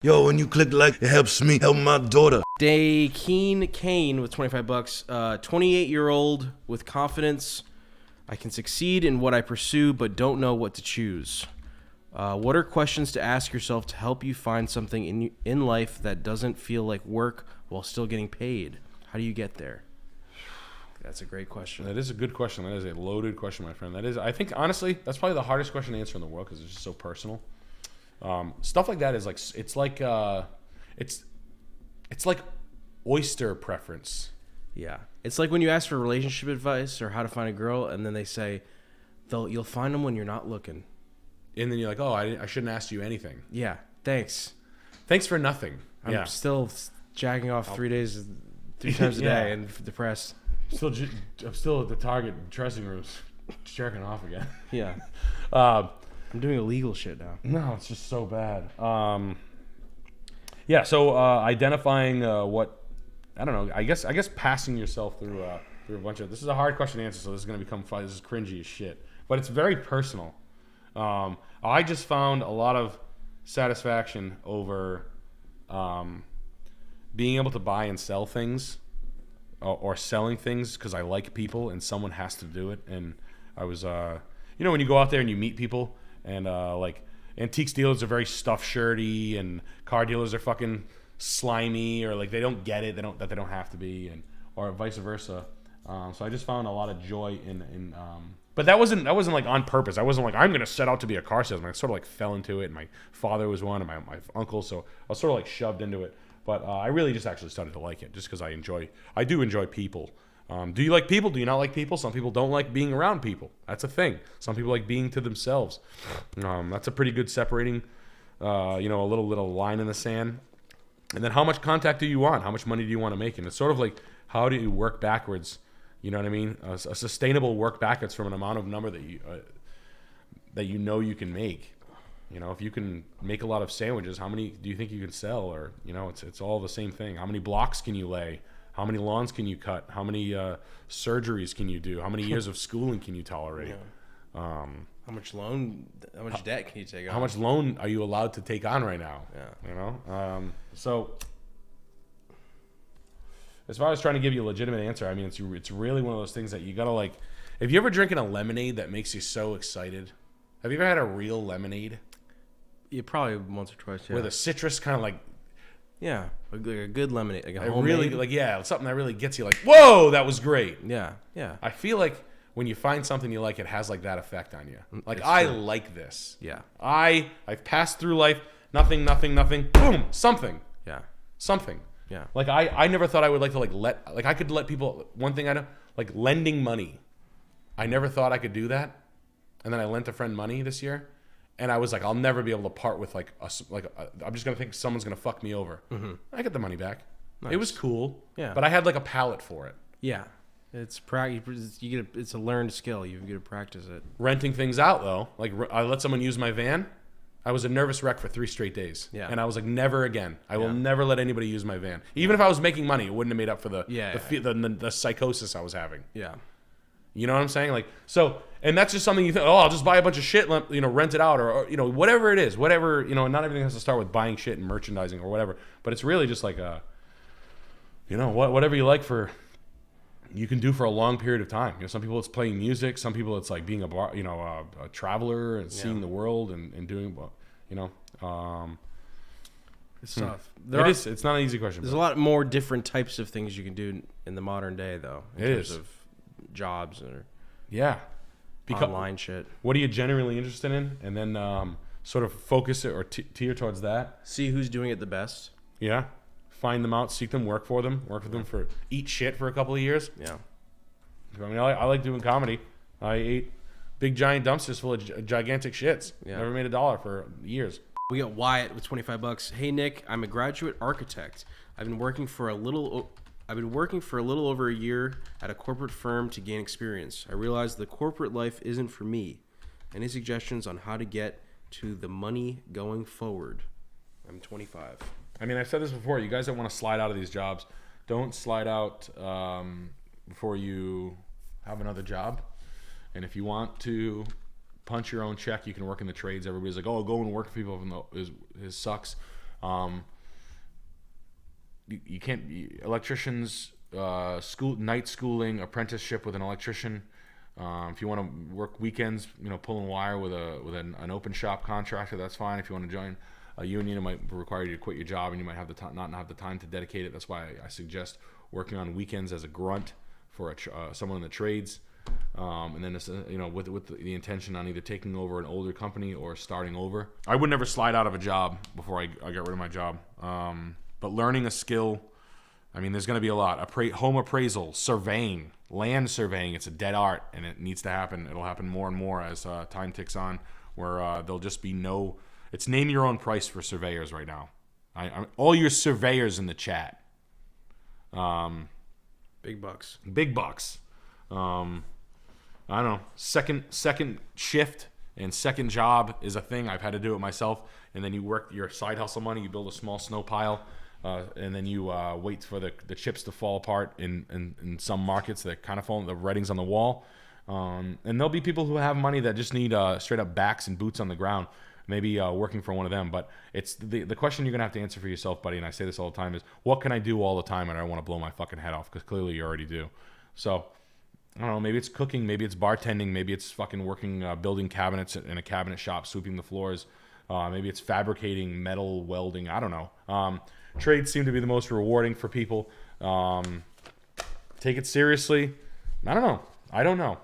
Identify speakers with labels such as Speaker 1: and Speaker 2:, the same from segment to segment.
Speaker 1: Yo, when you click like, it helps me help my daughter.
Speaker 2: Kane with $25. 28-year-old with confidence. I can succeed in what I pursue, but don't know what to choose. What are questions to ask yourself to help you find something in life that doesn't feel like work while still getting paid? How do you get there? That's a great question.
Speaker 3: That is a good question. That is a loaded question, my friend. That is, I think, honestly, that's probably the hardest question to answer in the world because it's just so personal. Stuff like that is like it's like oyster preference.
Speaker 2: Yeah, it's like when you ask for relationship advice or how to find a girl, and then they say you'll find them when you're not looking.
Speaker 3: And then you're like, oh, I shouldn't ask you anything.
Speaker 2: Yeah, thanks
Speaker 3: for nothing.
Speaker 2: I'm still jacking off 3 times a day and depressed.
Speaker 3: I'm still at the Target dressing rooms, jerking off again.
Speaker 2: Yeah. I'm doing illegal shit now.
Speaker 3: No, it's just so bad. So identifying what, I don't know, I guess passing yourself through a bunch of, this is a hard question to answer, so this is going to become fun. This is cringy as shit. But it's very personal. I just found a lot of satisfaction over being able to buy and sell things or selling things because I like people and someone has to do it. And I was, when you go out there and you meet people, and like antiques dealers are very stuff shirty, and car dealers are fucking slimy, or like they don't get it, they don't have to be, and or vice versa. So I just found a lot of joy in but that wasn't like on purpose. I wasn't like I'm gonna set out to be a car salesman. I sort of like fell into it. And my father was one, and my uncle, so I was sort of like shoved into it. But I really just actually started to like it just because I do enjoy people. Do you like people? Do you not like people? Some people don't like being around people. That's a thing. Some people like being to themselves. That's a pretty good separating, a little line in the sand. And then how much contact do you want? How much money do you want to make? And it's sort of like, how do you work backwards? You know what I mean? A sustainable work backwards from an amount of number that you can make. You know, if you can make a lot of sandwiches, how many do you think you can sell? Or, it's all the same thing. How many blocks can you lay? How many lawns can you cut? How many surgeries can you do? How many years of schooling can you tolerate?
Speaker 2: Yeah. How much debt can you take on?
Speaker 3: How much loan are you allowed to take on right now?
Speaker 2: Yeah.
Speaker 3: So as far as trying to give you a legitimate answer, I mean, it's really one of those things that you gotta like. If you ever drinking a lemonade that makes you so excited, have you ever had a real lemonade?
Speaker 2: Yeah, probably once or twice. Yeah.
Speaker 3: Where the citrus kind of like.
Speaker 2: Yeah, like a good lemonade, like a
Speaker 3: homemade. Really, something that really gets you like, whoa, that was great.
Speaker 2: Yeah.
Speaker 3: I feel like when you find something you like, it has like that effect on you. Like, I like this.
Speaker 2: Yeah.
Speaker 3: I've passed through life, nothing, boom, something.
Speaker 2: Yeah.
Speaker 3: Something.
Speaker 2: Yeah.
Speaker 3: Like, I never thought I would like to I could let people, one thing I know, like lending money. I never thought I could do that. And then I lent a friend money this year. And I was like, I'll never be able to part with I'm just gonna think someone's gonna fuck me over. Mm-hmm. I get the money back. Nice. It was cool.
Speaker 2: Yeah.
Speaker 3: But I had like a palate for it.
Speaker 2: Yeah. It's it's a learned skill. You get to practice it.
Speaker 3: Renting things out though, like I let someone use my van. I was a nervous wreck for 3 straight days.
Speaker 2: Yeah.
Speaker 3: And I was like, never again. I will never let anybody use my van. Even if I was making money, it wouldn't have made up for the psychosis I was having.
Speaker 2: Yeah.
Speaker 3: You know what I'm saying? Like, so, and that's just something you think, I'll just buy a bunch of shit, rent it out, or whatever it is, whatever, not everything has to start with buying shit and merchandising or whatever, but it's really just like whatever you like you can do for a long period of time. Some people it's playing music, some people it's like being a traveler and seeing the world and doing,
Speaker 2: it's tough.
Speaker 3: It's not an easy question.
Speaker 2: There's a lot more different types of things you can do in the modern day, though. In terms of jobs or online shit.
Speaker 3: What are you genuinely interested in, and then sort of focus it or tear towards that.
Speaker 2: See who's doing it the best.
Speaker 3: Yeah, find them out, seek them, work with them eat shit for a couple of years.
Speaker 2: Yeah,
Speaker 3: I mean, I like doing comedy. I ate big giant dumpsters full of gigantic shits. Never made $1 for years.
Speaker 2: We got Wyatt with $25. Hey Nick, I'm a graduate architect. I've been working for a little over a year at a corporate firm to gain experience. I realized the corporate life isn't for me. Any suggestions on how to get to the money going forward? I'm 25.
Speaker 3: I mean, I've said this before. You guys that want to slide out of these jobs, don't slide out before you have another job. And if you want to punch your own check, you can work in the trades. Everybody's like, oh, go and work for people. It sucks. You can't electricians night schooling, apprenticeship with an electrician. If you want to work weekends, pulling wire with an open shop contractor, that's fine. If you want to join a union, it might require you to quit your job, and you might have not have the time to dedicate it. That's why I suggest working on weekends as a grunt for someone in the trades, and then with the intention on either taking over an older company or starting over. I would never slide out of a job before I got rid of my job. But learning a skill, there's going to be a lot. Home appraisal, surveying, land surveying. It's a dead art, and it needs to happen. It'll happen more and more as time ticks on, where there'll just be no... It's name your own price for surveyors right now. All your surveyors in the chat.
Speaker 2: Big bucks.
Speaker 3: Big bucks. I don't know. Second shift and second job is a thing. I've had to do it myself. And then you work your side hustle money. You build a small snow pile. And then you wait for the chips to fall apart in some markets that kind of fall, the writings on the wall. And there'll be people who have money that just need straight up backs and boots on the ground, maybe working for one of them. But it's the question you're going to have to answer for yourself, buddy, and I say this all the time, is what can I do all the time and I don't want to blow my fucking head off? Because clearly you already do. So, I don't know, maybe it's cooking, maybe it's bartending, maybe it's fucking working, building cabinets in a cabinet shop, sweeping the floors. Maybe it's fabricating, metal welding, I don't know. Trades seem to be the most rewarding for people. Take it seriously. I don't know.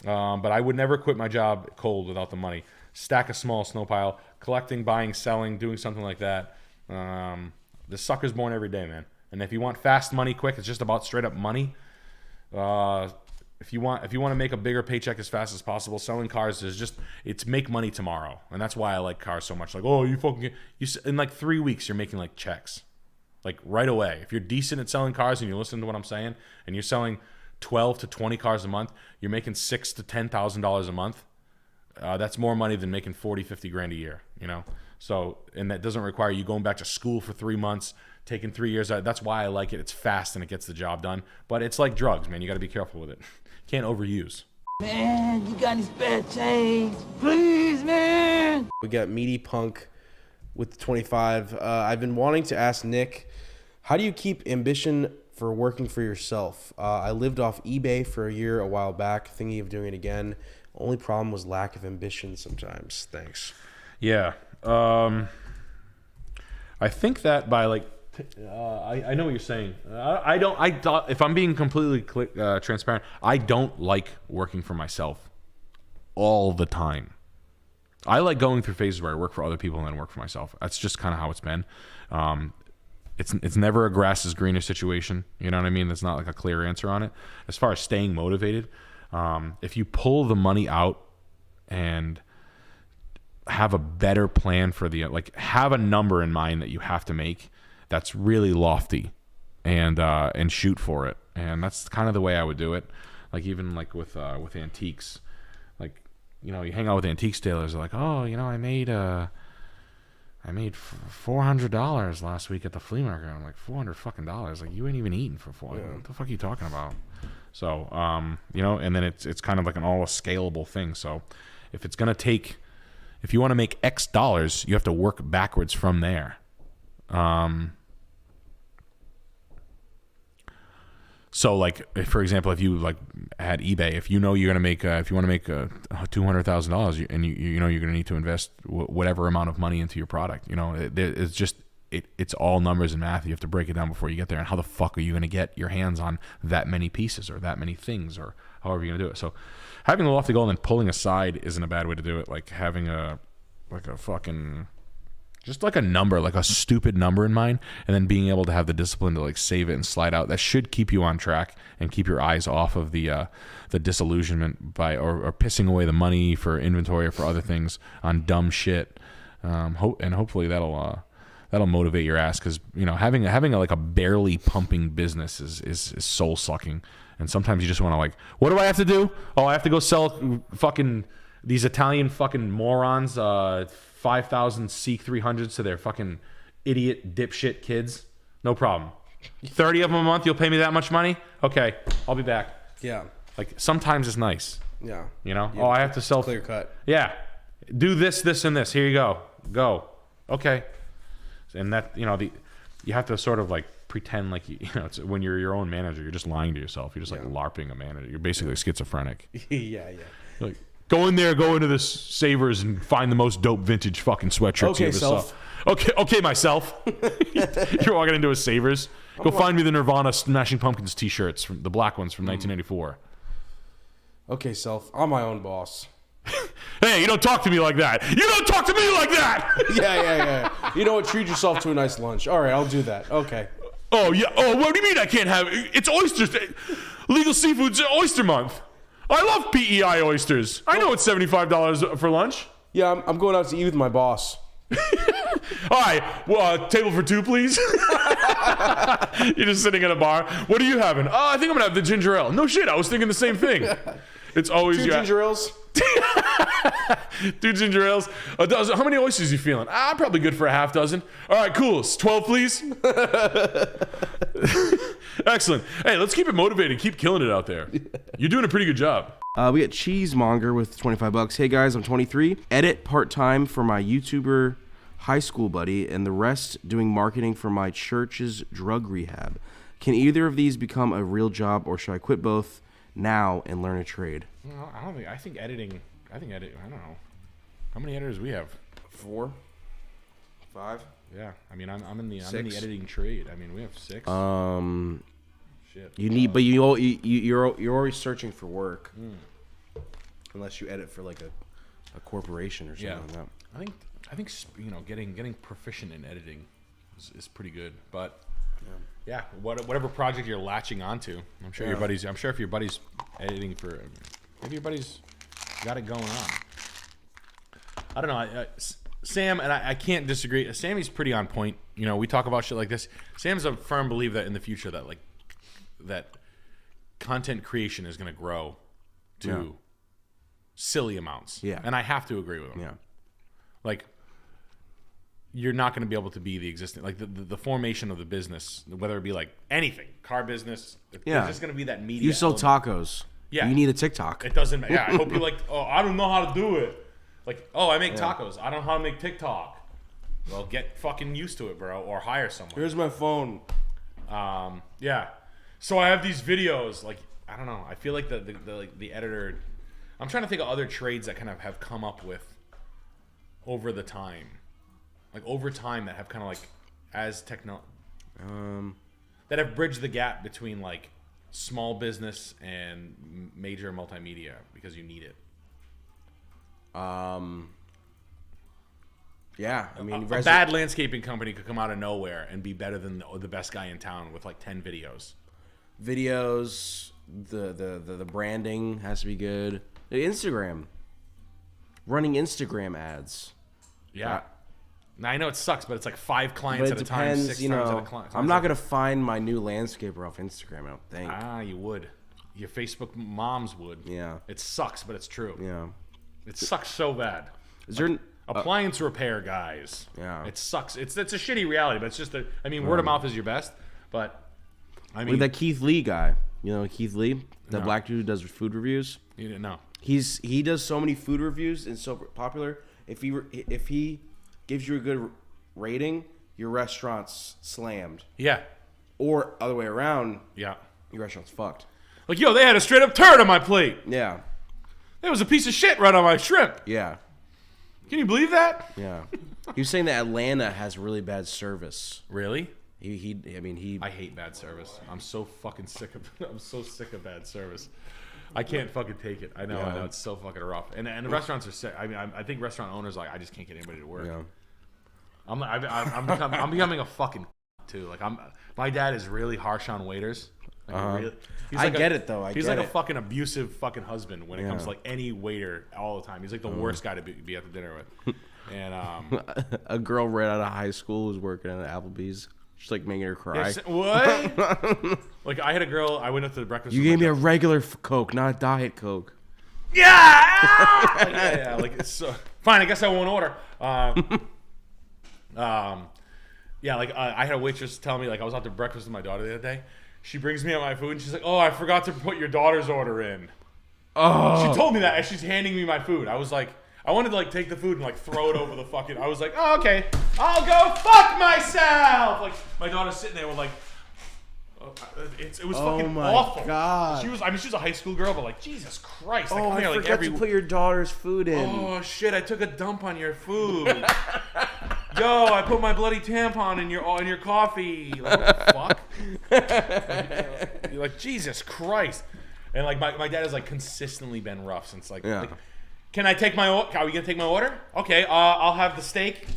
Speaker 3: But I would never quit my job cold without the money. Stack a small snow pile, collecting, buying, selling, doing something like that. The sucker's born every day, man. And if you want fast money quick, it's just about straight up money. If you want to make a bigger paycheck as fast as possible, selling cars it's make money tomorrow. And that's why I like cars so much. Like, oh, in like 3 weeks, you're making like checks. Like right away. If you're decent at selling cars and you listen to what I'm saying, and you're selling 12 to 20 cars a month, you're making $6,000 to $10,000 a month. That's more money than making 40, 50 grand a year, So, and that doesn't require you going back to school for 3 months, taking 3 years. That's why I like it. It's fast and it gets the job done. But it's like drugs, man. You got to be careful with it. Can't overuse.
Speaker 4: Man, you got any spare change? Please, man.
Speaker 2: We got Meaty Punk with 25. I've been wanting to ask Nick, how do you keep ambition for working for yourself? I lived off eBay for a year a while back, thinking of doing it again. Only problem was lack of ambition sometimes. Thanks.
Speaker 3: Yeah. I think that by like, I know what you're saying. If I'm being completely transparent, I don't like working for myself all the time. I like going through phases where I work for other people and then work for myself. That's just kind of how it's been. It's never a grass is greener situation. You know what I mean? There's not like a clear answer on it. As far as staying motivated, if you pull the money out and have a better plan for have a number in mind that you have to make, that's really lofty, and shoot for it. And that's kind of the way I would do it. Like even like with antiques, like, you hang out with antiques dealers, they're like, oh, I made $400 last week at the flea market. I'm like, $400 fucking dollars. Like, you ain't even eating for $400.
Speaker 2: Yeah.
Speaker 3: What the fuck are you talking about? So, and then it's kind of like a scalable thing. So if you want to make X dollars, you have to work backwards from there. So like, for example, if you like had eBay, if you're going to make, if you want to make $200,000 and you're going to need to invest whatever amount of money into your product, it's just, it's all numbers and math. You have to break it down before you get there. And how the fuck are you going to get your hands on that many pieces or that many things or however you're going to do it? So having a lofty goal and then pulling aside isn't a bad way to do it. Like having just like a number, like a stupid number in mind, and then being able to have the discipline to like save it and slide out. That should keep you on track and keep your eyes off of the disillusionment by or pissing away the money for inventory or for other things on dumb shit. And hopefully that'll motivate your ass, because having a barely pumping business is soul sucking. And sometimes you just want to like, what do I have to do? Oh, I have to go sell fucking these Italian fucking morons 5,000 Seek 300s to their fucking idiot dipshit kids. No problem. 30 of them a month, you'll pay me that much money? Okay, I'll be back.
Speaker 2: Yeah.
Speaker 3: Like sometimes it's nice.
Speaker 2: Yeah.
Speaker 3: I have to sell
Speaker 2: clear cut.
Speaker 3: Yeah. Do this, this, and this. Here you go. Go. Okay. And that, you have to sort of like pretend like it's, when you're your own manager, you're just lying to yourself. You're just like LARPing a manager. You're basically schizophrenic.
Speaker 2: Yeah.
Speaker 3: You're like, go in there, go into the Savers and find the most dope vintage fucking sweatshirts you ever saw. Okay, myself. You're walking into a Savers. Go find me the Nirvana Smashing Pumpkins t-shirts, from the black ones from 1994.
Speaker 2: Okay, self. I'm my own boss.
Speaker 3: Hey, you don't talk to me like that. You don't talk to me like that.
Speaker 2: Yeah. You know what? Treat yourself to a nice lunch. All right, I'll do that. Okay.
Speaker 3: Oh, yeah. Oh, what do you mean I can't have it? It's oysters. Legal Seafood's Oyster Month. I love PEI oysters. I know it's $75 for lunch.
Speaker 2: Yeah, I'm going out to eat with my boss.
Speaker 3: All right, well, table for two, please. You're just sitting at a bar. What are you having? Oh, I think I'm gonna have the ginger ale. No shit, I was thinking the same thing. It's always
Speaker 2: Two ginger ales.
Speaker 3: 2 ginger ales. A dozen. How many oysters you feeling? Probably good for a half dozen. All right, cool. 12, please. Excellent. Hey, let's keep it motivated. Keep killing it out there. You're doing a pretty good job.
Speaker 2: We got Cheesemonger with $25. Hey guys, I'm 23. Edit part-time for my YouTuber high school buddy, and the rest doing marketing for my church's drug rehab. Can either of these become a real job, or should I quit both now and learn a trade?
Speaker 3: No, I don't think. I think editing. I don't know. How many editors we have?
Speaker 2: 4, 5.
Speaker 3: Yeah, I mean, I'm in the editing trade. I mean, we have 6. Shit.
Speaker 2: You need, but you're always searching for work, unless you edit for like a corporation or something like that.
Speaker 3: I think getting proficient in editing is pretty good. But yeah, whatever project you're latching onto, I'm sure your buddies. I'm sure if your buddy's editing for, maybe your buddy's got it going on. I don't know. Sam, and I can't disagree. Sammy's pretty on point. We talk about shit like this. Sam's a firm believer that in the future that content creation is going to grow to silly amounts. Yeah. And I have to agree with him. Yeah. Like, you're not going to be able to be the existing, like the formation of the business, whether it be like anything, car business. There's just going to be that media.
Speaker 2: You sell tacos.
Speaker 3: Yeah.
Speaker 2: You need a TikTok.
Speaker 3: It doesn't matter. Yeah. I hope you I don't know how to do it. Like, I make tacos. I don't know how to make TikTok. Well, get fucking used to it, bro, or hire someone.
Speaker 2: Here's my phone.
Speaker 3: Yeah. So I have these videos. Like, I don't know. I feel like the editor. I'm trying to think of other trades that kind of have come up with over the time, that have kind of like as that have bridged the gap between like small business and major multimedia because you need it.
Speaker 2: Yeah, I mean,
Speaker 3: a bad landscaping company could come out of nowhere and be better than the best guy in town with like 10 videos.
Speaker 2: The branding has to be good. Instagram, running Instagram ads.
Speaker 3: Yeah. Now I know it sucks, but it's like 5 clients at a time, 6 times at a client.
Speaker 2: I'm not gonna find my new landscaper off Instagram, I don't think.
Speaker 3: You would. Your Facebook moms would. Yeah. It sucks, but it's true. Yeah. It sucks so bad.
Speaker 2: Is there
Speaker 3: appliance repair guys? Yeah. It sucks. It's a shitty reality, but it's just word of mouth is your best. But I mean,
Speaker 2: with that Keith Lee guy, Keith Lee, that black dude who does food reviews.
Speaker 3: You didn't know.
Speaker 2: He does so many food reviews and so popular. If he gives you a good rating, your restaurant's slammed.
Speaker 3: Yeah.
Speaker 2: Or other way around.
Speaker 3: Yeah.
Speaker 2: Your restaurant's fucked.
Speaker 3: Like, they had a straight up turd on my plate.
Speaker 2: Yeah.
Speaker 3: There was a piece of shit right on my shrimp.
Speaker 2: Yeah.
Speaker 3: Can you believe that?
Speaker 2: Yeah. He was saying that Atlanta has really bad service.
Speaker 3: Really?
Speaker 2: I
Speaker 3: hate bad service. I'm so fucking sick of bad service. I can't fucking take it. I know it's so fucking rough. And the restaurants are sick. I mean, I think restaurant owners I just can't get anybody to work. Yeah. I'm becoming a fucking too. Like my dad is really harsh on waiters. Like
Speaker 2: I get it though.
Speaker 3: He's like a fucking abusive fucking husband when it comes to like any waiter all the time. He's like the worst guy to be at the dinner with. And
Speaker 2: a girl right out of high school was working at Applebee's. She's like making her cry.
Speaker 3: What? Like I had a girl. I went up to the breakfast.
Speaker 2: You gave me a regular Coke, not a Diet Coke.
Speaker 3: Yeah. Yeah. Like it's fine. I guess I won't order. Yeah. Like I had a waitress tell me, like, I was out to breakfast with my daughter the other day. She brings me out my food and she's like, "Oh, I forgot to put your daughter's order in." Oh. She told me that as she's handing me my food. I was like, I wanted to like take the food and like throw it over the fucking. I was like, oh, okay, I'll go fuck myself. Like my daughter's sitting there with like, it was fucking awful.
Speaker 2: God.
Speaker 3: She was a high school girl, but like Jesus Christ. Like,
Speaker 2: I
Speaker 3: like,
Speaker 2: forgot to put your daughter's food in.
Speaker 3: Oh shit! I took a dump on your food. Yo, I put my bloody tampon in your coffee. Like, what the fuck? You're like Jesus Christ. And like my dad has like consistently been rough since like, can I take my order? Are we gonna take my order? Okay, I'll have the steak.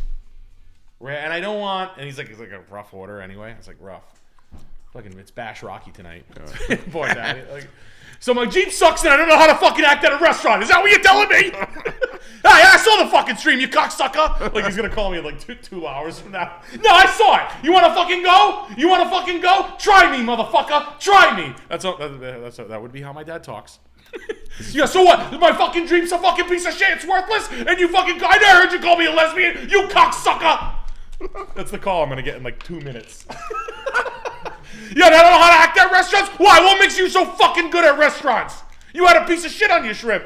Speaker 3: And I don't want. And he's like a rough order anyway. It's like rough. Fucking it's Bash Rocky tonight. Boy, Daddy. Like, so my Jeep sucks and I don't know how to fucking act at a restaurant. Is that what you're telling me? Hey, I saw the fucking stream, you cocksucker. Like he's gonna call me in like two hours from now. No, I saw it. You wanna fucking go? You wanna fucking go? Try me, motherfucker. Try me. That would be how my dad talks. Yeah, so what? My fucking dream's a fucking piece of shit. It's worthless. And you fucking, I never heard you call me a lesbian. You cocksucker. That's the call I'm gonna get in like 2 minutes. Yeah, I don't know how to act at restaurants? Why? What makes you so fucking good at restaurants? You had a piece of shit on your shrimp.